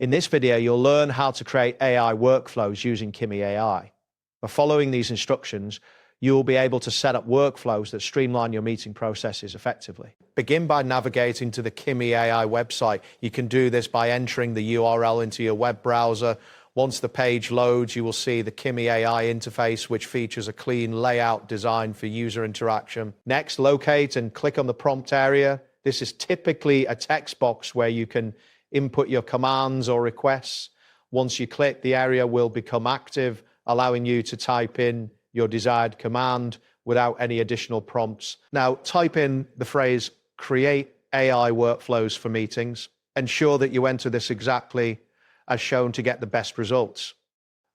In this video, you'll learn how to create AI workflows using Kimi AI. By following these instructions, you'll be able to set up workflows that streamline your meeting processes effectively. Begin by navigating to the Kimi AI website. You can do this by entering the URL into your web browser. Once the page loads, you will see the Kimi AI interface, which features a clean layout designed for user interaction. Next, locate and click on the prompt area. This is typically a text box where you can input your commands or requests. Once you click, the area will become active, allowing you to type in your desired command without any additional prompts. Now, type in the phrase, "Create AI workflows for meetings." Ensure that you enter this exactly as shown to get the best results.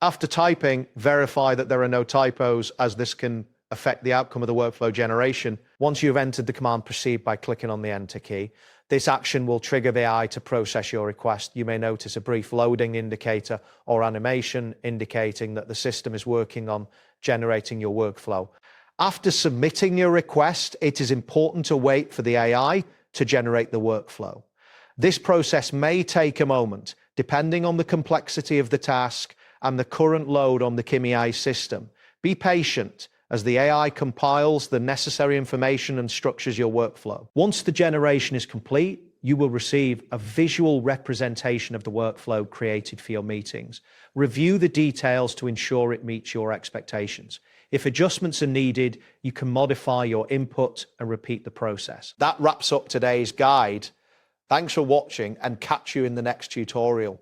After typing, verify that there are no typos, as this can affect the outcome of the workflow generation. Once you've entered the command, proceed by clicking on the Enter key. This action will trigger the AI to process your request. You may notice a brief loading indicator or animation indicating that the system is working on generating your workflow. After submitting your request, it is important to wait for the AI to generate the workflow. This process may take a moment, depending on the complexity of the task and the current load on the Kimi AI system. Be patient as the AI compiles the necessary information and structures your workflow. Once the generation is complete, you will receive a visual representation of the workflow created for your meetings. Review the details to ensure it meets your expectations. If adjustments are needed, you can modify your input and repeat the process. That wraps up today's guide. Thanks for watching, and catch you in the next tutorial.